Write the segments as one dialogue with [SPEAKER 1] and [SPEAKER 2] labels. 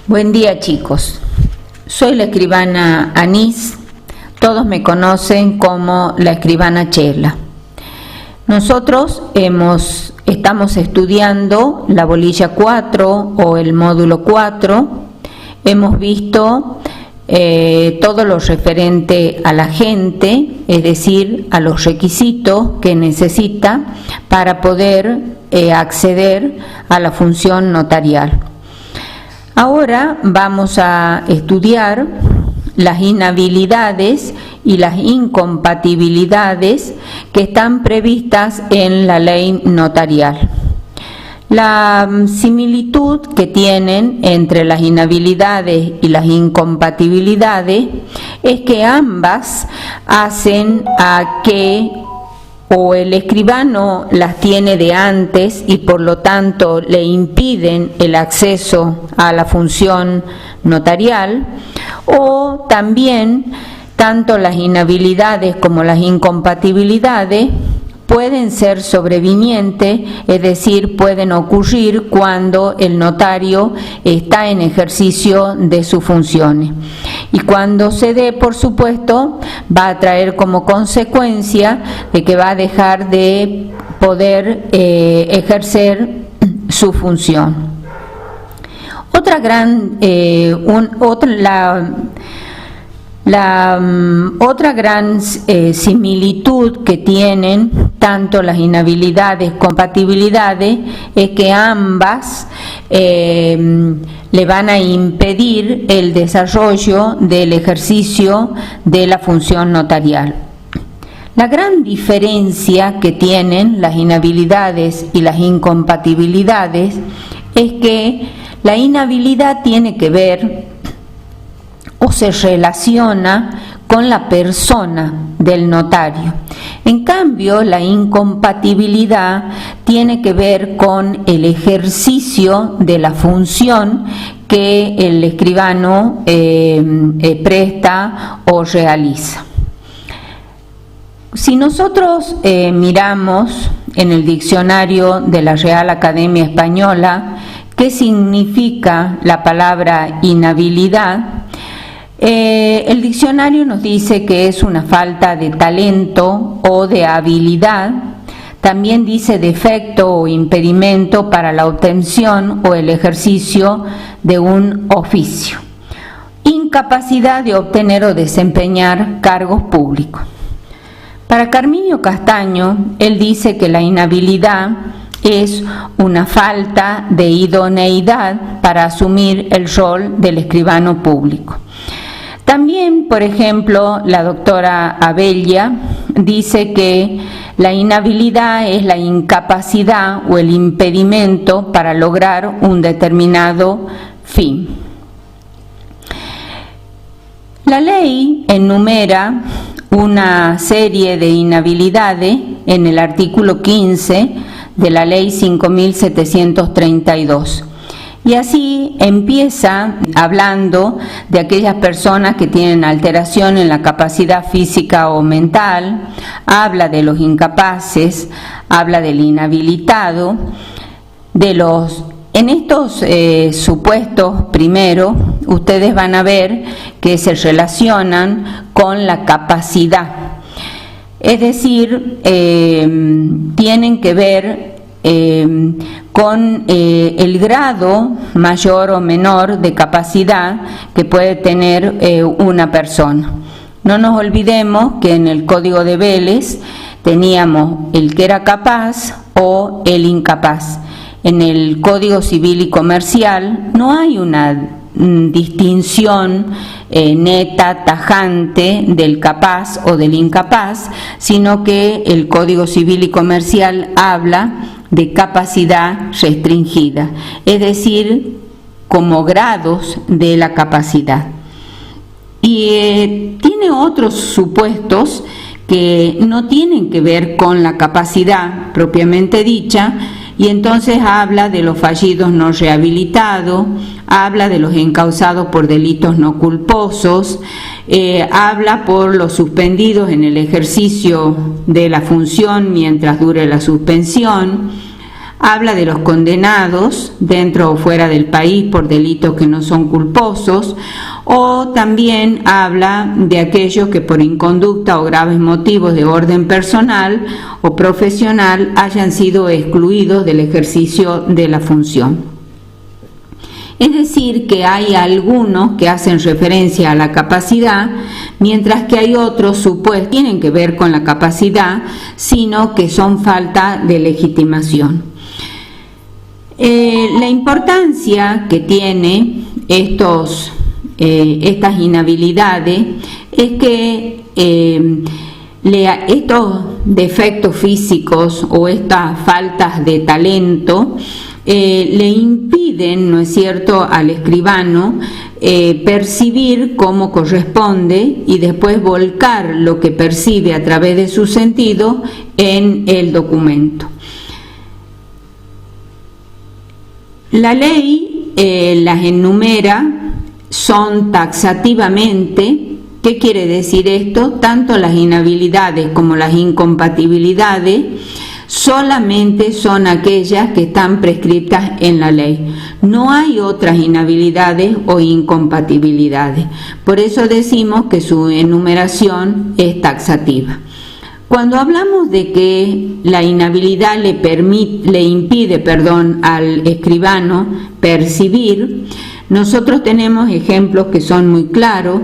[SPEAKER 1] Buen día, chicos. Soy la escribana Anís. Todos me conocen como la escribana Chela. Nosotros estamos estudiando la bolilla 4 o el módulo 4. Hemos visto todo lo referente a la gente, es decir, a los requisitos que necesita para poder acceder a la función notarial. Ahora vamos a estudiar las inhabilidades y las incompatibilidades que están previstas en la ley notarial. La similitud que tienen entre las inhabilidades y las incompatibilidades es que ambas hacen a que o el escribano las tiene de antes y por lo tanto le impiden el acceso a la función notarial, o también tanto las inhabilidades como las incompatibilidades pueden ser sobrevinientes, es decir, pueden ocurrir cuando el notario está en ejercicio de sus funciones. Y cuando se dé, por supuesto, va a traer como consecuencia de que va a dejar de poder ejercer su función. Otra gran similitud que tienen tanto las inhabilidades como compatibilidades es que ambas le van a impedir el desarrollo del ejercicio de la función notarial. La gran diferencia que tienen las inhabilidades y las incompatibilidades es que la inhabilidad tiene que ver o se relaciona con la persona del notario. En cambio, la incompatibilidad tiene que ver con el ejercicio de la función que el escribano presta o realiza. Si nosotros miramos en el diccionario de la Real Academia Española qué significa la palabra inhabilidad, el diccionario nos dice que es una falta de talento o de habilidad. También dice defecto o impedimento para la obtención o el ejercicio de un oficio. Incapacidad de obtener o desempeñar cargos públicos. Para Carminio Castaño, él dice que la inhabilidad es una falta de idoneidad para asumir el rol del escribano público. También, por ejemplo, la doctora Abella dice que la inhabilidad es la incapacidad o el impedimento para lograr un determinado fin. La ley enumera una serie de inhabilidades en el artículo 15 de la ley 5.732. Y así empieza hablando de aquellas personas que tienen alteración en la capacidad física o mental, habla de los incapaces, habla del inhabilitado, en estos supuestos primero, ustedes van a ver que se relacionan con la capacidad, es decir, tienen que ver con el grado mayor o menor de capacidad que puede tener una persona. No nos olvidemos que en el Código de Vélez teníamos el que era capaz o el incapaz. En el Código Civil y Comercial no hay una distinción neta, tajante del capaz o del incapaz, sino que el Código Civil y Comercial habla de capacidad restringida, es decir, como grados de la capacidad. Y tiene otros supuestos que no tienen que ver con la capacidad propiamente dicha, y entonces habla de los fallidos no rehabilitados, habla de los encausados por delitos no culposos, habla por los suspendidos en el ejercicio de la función mientras dure la suspensión, Habla de los condenados dentro o fuera del país por delitos que no son culposos, o también habla de aquellos que por inconducta o graves motivos de orden personal o profesional hayan sido excluidos del ejercicio de la función. Es decir, que hay algunos que hacen referencia a la capacidad, mientras que hay otros supuestos que tienen que ver con la capacidad, sino que son falta de legitimación. La importancia que tiene estas inhabilidades es que estos defectos físicos o estas faltas de talento le impiden, ¿no es cierto?, al escribano percibir cómo corresponde y después volcar lo que percibe a través de su sentido en el documento. La ley las enumera, son taxativamente. ¿Qué quiere decir esto? Tanto las inhabilidades como las incompatibilidades solamente son aquellas que están prescritas en la ley. No hay otras inhabilidades o incompatibilidades. Por eso decimos que su enumeración es taxativa. Cuando hablamos de que la inhabilidad le impide al escribano percibir, nosotros tenemos ejemplos que son muy claros.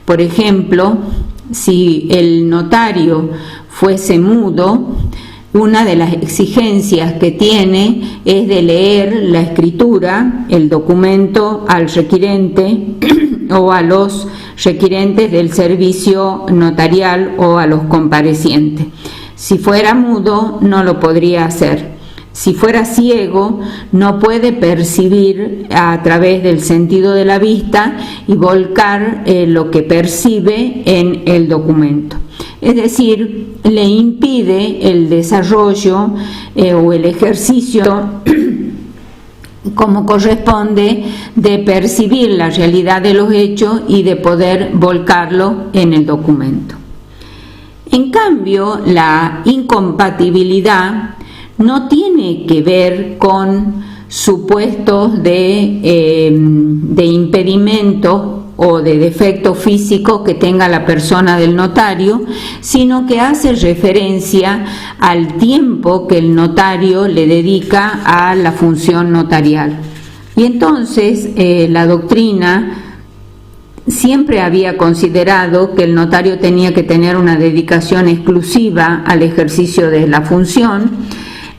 [SPEAKER 1] Por ejemplo, si el notario fuese mudo, una de las exigencias que tiene es de leer la escritura, el documento al requirente o a los requirentes del servicio notarial o a los comparecientes. Si fuera mudo, no lo podría hacer. Si fuera ciego, no puede percibir a través del sentido de la vista y volcar lo que percibe en el documento. Es decir, le impide el desarrollo o el ejercicio como corresponde de percibir la realidad de los hechos y de poder volcarlo en el documento. En cambio, la incompatibilidad no tiene que ver con supuestos de impedimentos o de defecto físico que tenga la persona del notario, sino que hace referencia al tiempo que el notario le dedica a la función notarial. Y entonces la doctrina siempre había considerado que el notario tenía que tener una dedicación exclusiva al ejercicio de la función.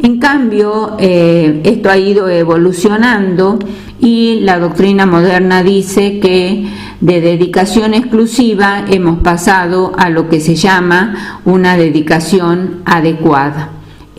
[SPEAKER 1] En cambio, esto ha ido evolucionando y la doctrina moderna dice que de dedicación exclusiva hemos pasado a lo que se llama una dedicación adecuada.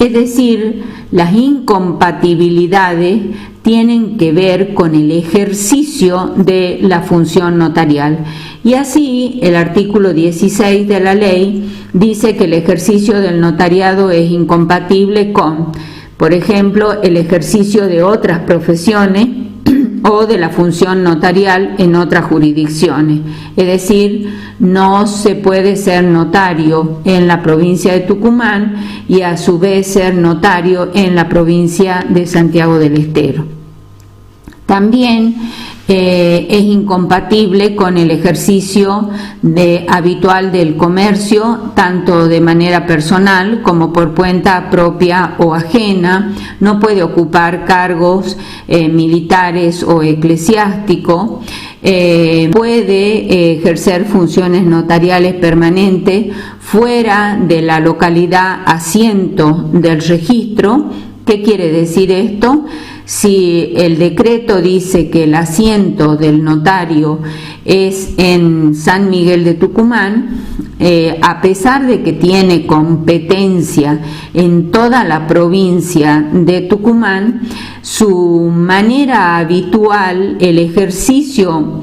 [SPEAKER 1] Es decir, las incompatibilidades tienen que ver con el ejercicio de la función notarial. Y así el artículo 16 de la ley dice que el ejercicio del notariado es incompatible con, por ejemplo, el ejercicio de otras profesiones o de la función notarial en otras jurisdicciones. Es decir, no se puede ser notario en la provincia de Tucumán y a su vez ser notario en la provincia de Santiago del Estero. También es incompatible con el ejercicio habitual del comercio, tanto de manera personal como por cuenta propia o ajena. No puede ocupar cargos militares o eclesiásticos. Puede ejercer funciones notariales permanentes fuera de la localidad asiento del registro. ¿Qué quiere decir esto? Si el decreto dice que el asiento del notario es en San Miguel de Tucumán, a pesar de que tiene competencia en toda la provincia de Tucumán, su manera habitual, el ejercicio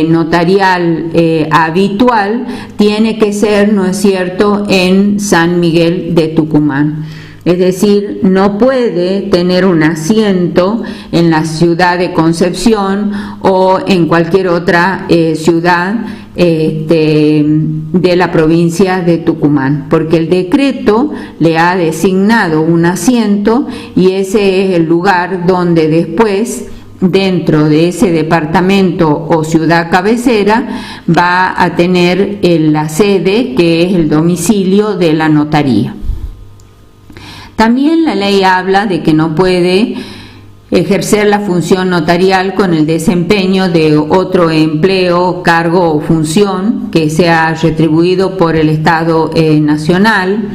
[SPEAKER 1] notarial habitual, tiene que ser, ¿no es cierto?, en San Miguel de Tucumán. es decir, no puede tener un asiento en la ciudad de Concepción o en cualquier otra ciudad de la provincia de Tucumán, porque el decreto le ha designado un asiento y ese es el lugar donde después, dentro de ese departamento o ciudad cabecera, va a tener la sede, que es el domicilio de la notaría. También la ley habla de que no puede ejercer la función notarial con el desempeño de otro empleo, cargo o función que sea retribuido por el Estado nacional,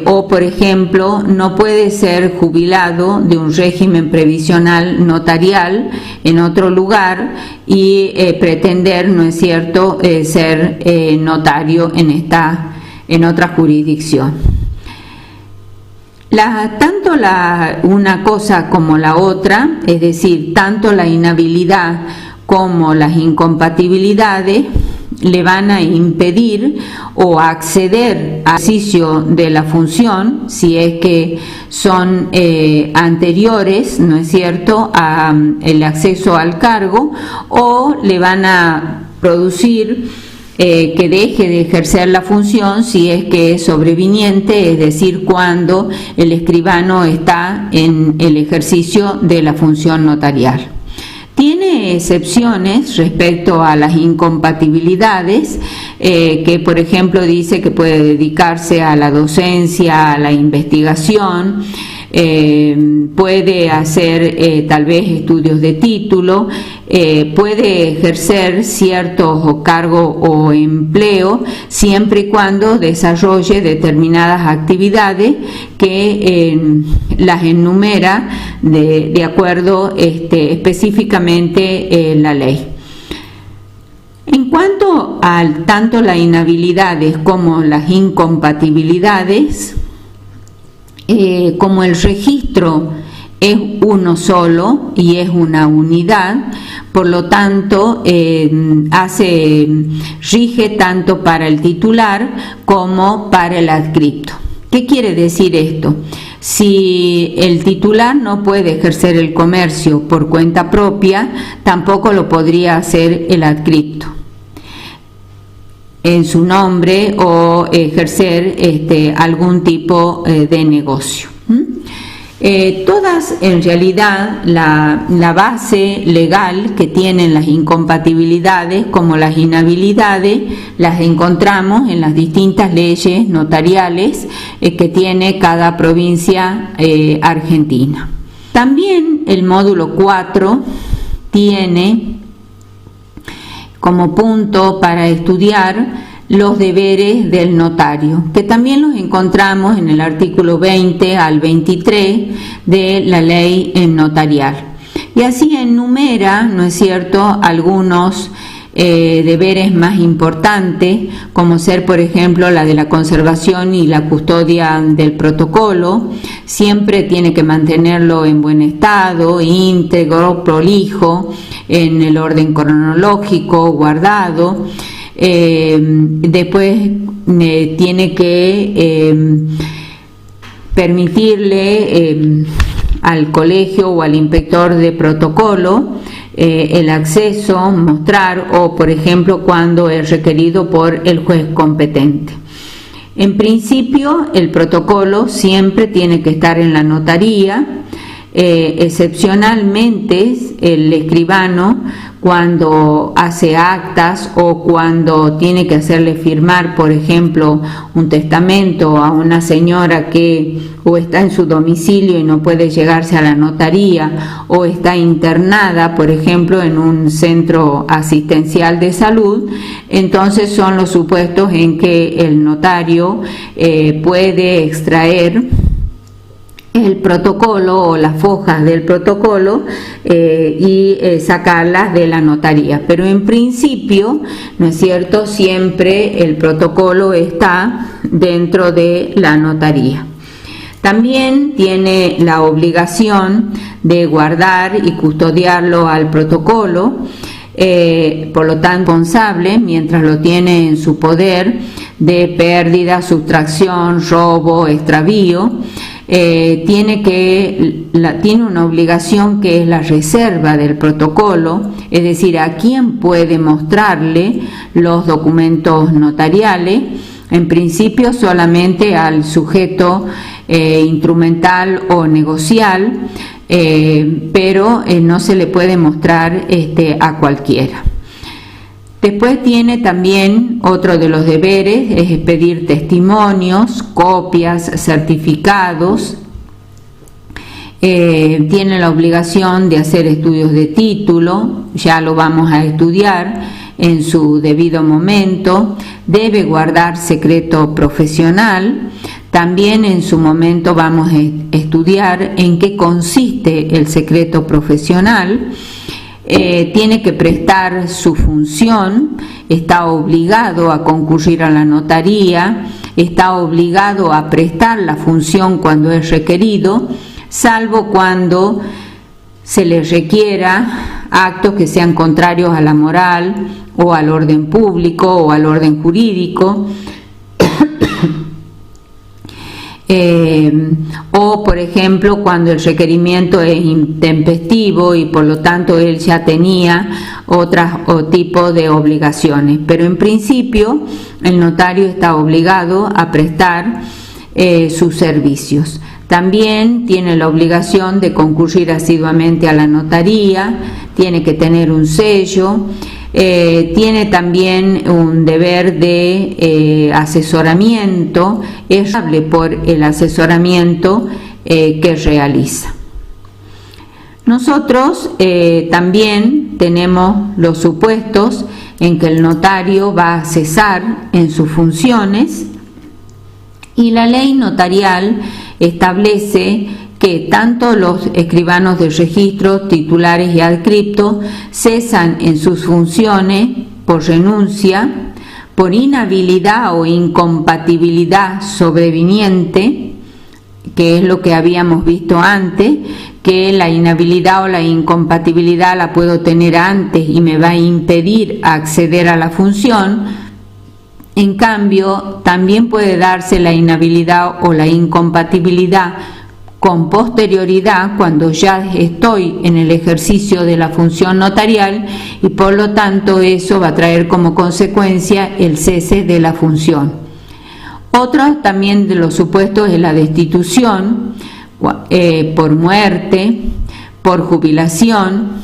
[SPEAKER 1] o por ejemplo no puede ser jubilado de un régimen previsional notarial en otro lugar y pretender, ¿no es cierto?, ser notario en otra jurisdicción. Tanto una cosa como la otra, es decir, tanto la inhabilidad como las incompatibilidades, le van a impedir o acceder al ejercicio de la función, si es que son anteriores, ¿no es cierto?, al acceso al cargo, o le van a producir que deje de ejercer la función si es que es sobreviniente, es decir, cuando el escribano está en el ejercicio de la función notarial. Tiene excepciones respecto a las incompatibilidades, que por ejemplo dice que puede dedicarse a la docencia, a la investigación, puede hacer tal vez estudios de título, puede ejercer ciertos cargos o empleo siempre y cuando desarrolle determinadas actividades que las enumera de acuerdo específicamente la ley. En cuanto a tanto las inhabilidades como las incompatibilidades, como el registro es uno solo y es una unidad, por lo tanto rige tanto para el titular como para el adscripto. ¿Qué quiere decir esto? Si el titular no puede ejercer el comercio por cuenta propia, tampoco lo podría hacer el adscripto en su nombre o ejercer algún tipo de negocio. Todas, en realidad, la base legal que tienen las incompatibilidades como las inhabilidades las encontramos en las distintas leyes notariales que tiene cada provincia argentina. También el módulo 4 tiene como punto para estudiar los deberes del notario, que también los encontramos en el artículo 20 al 23 de la ley notarial. Y así enumera, ¿no es cierto?, algunos deberes más importantes, como ser, por ejemplo, la de la conservación y la custodia del protocolo. Siempre tiene que mantenerlo en buen estado, íntegro, prolijo, en el orden cronológico, guardado. Después tiene que permitirle al colegio o al inspector de protocolo el acceso, mostrar o, por ejemplo, cuando es requerido por el juez competente. En principio, el protocolo siempre tiene que estar en la notaría. Excepcionalmente, el escribano, cuando hace actas o cuando tiene que hacerle firmar, por ejemplo, un testamento a una señora que o está en su domicilio y no puede llegarse a la notaría, o está internada, por ejemplo, en un centro asistencial de salud, entonces son los supuestos en que el notario puede extraer el protocolo o las fojas del protocolo y sacarlas de la notaría. Pero en principio, ¿no es cierto?, siempre el protocolo está dentro de la notaría. También tiene la obligación de guardar y custodiarlo al protocolo por lo tanto responsable, mientras lo tiene en su poder, de pérdida, sustracción, robo, extravío. Tiene una obligación que es la reserva del protocolo, es decir, a quién puede mostrarle los documentos notariales. En principio solamente al sujeto instrumental o negocial, pero no se le puede mostrar a cualquiera. Después tiene también otro de los deberes, es pedir testimonios, copias, certificados. Tiene la obligación de hacer estudios de título, ya lo vamos a estudiar en su debido momento. Debe guardar secreto profesional. También en su momento vamos a estudiar en qué consiste el secreto profesional. Tiene que prestar su función, está obligado a concurrir a la notaría, está obligado a prestar la función cuando es requerido, salvo cuando se le requiera actos que sean contrarios a la moral o al orden público o al orden jurídico. O por ejemplo cuando el requerimiento es intempestivo y por lo tanto él ya tenía otro tipo de obligaciones, pero en principio el notario está obligado a prestar sus servicios. También tiene la obligación de concurrir asiduamente a la notaría, tiene que tener un sello. Tiene también un deber de asesoramiento, es responsable por el asesoramiento que realiza. Nosotros también tenemos los supuestos en que el notario va a cesar en sus funciones, y la ley notarial establece que tanto los escribanos de registro, titulares y adscriptos cesan en sus funciones por renuncia, por inhabilidad o incompatibilidad sobreviniente, que es lo que habíamos visto antes, que la inhabilidad o la incompatibilidad la puedo tener antes y me va a impedir acceder a la función. En cambio, también puede darse la inhabilidad o la incompatibilidad con posterioridad, cuando ya estoy en el ejercicio de la función notarial, y por lo tanto eso va a traer como consecuencia el cese de la función. Otro también de los supuestos es la destitución por muerte, por jubilación.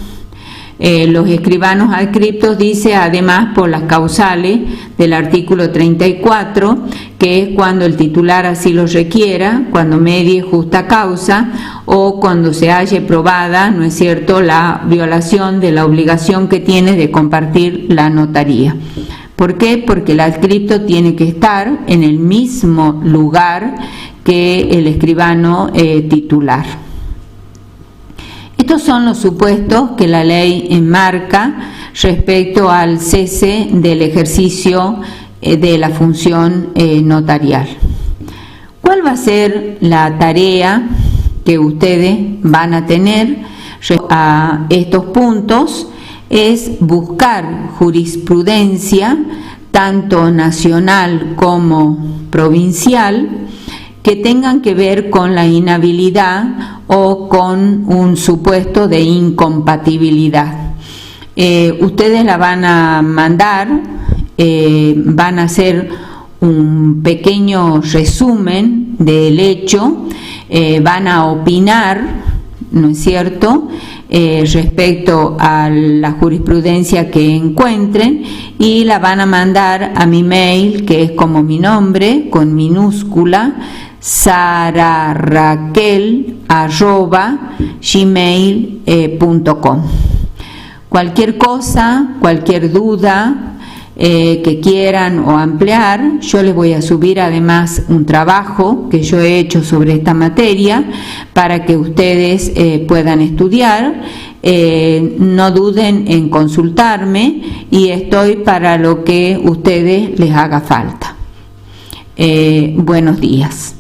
[SPEAKER 1] Los escribanos adscriptos dice además por las causales del artículo 34, que es cuando el titular así lo requiera, cuando medie justa causa o cuando se halle probada, ¿no es cierto?, la violación de la obligación que tiene de compartir la notaría. ¿Por qué? Porque el adscripto tiene que estar en el mismo lugar que el escribano titular. Estos son los supuestos que la ley enmarca respecto al cese del ejercicio de la función notarial. ¿Cuál va a ser la tarea que ustedes van a tener a estos puntos? Es buscar jurisprudencia, tanto nacional como provincial, que tengan que ver con la inhabilidad o con un supuesto de incompatibilidad. Ustedes la van a mandar, van a hacer un pequeño resumen del hecho, van a opinar, ¿no es cierto?, respecto a la jurisprudencia que encuentren, y la van a mandar a mi mail, que es como mi nombre, con minúscula, sararaquel@gmail.com. Cualquier cosa, cualquier duda que quieran o ampliar, yo les voy a subir además un trabajo que yo he hecho sobre esta materia para que ustedes puedan estudiar. No duden en consultarme y estoy para lo que ustedes les haga falta. Buenos días.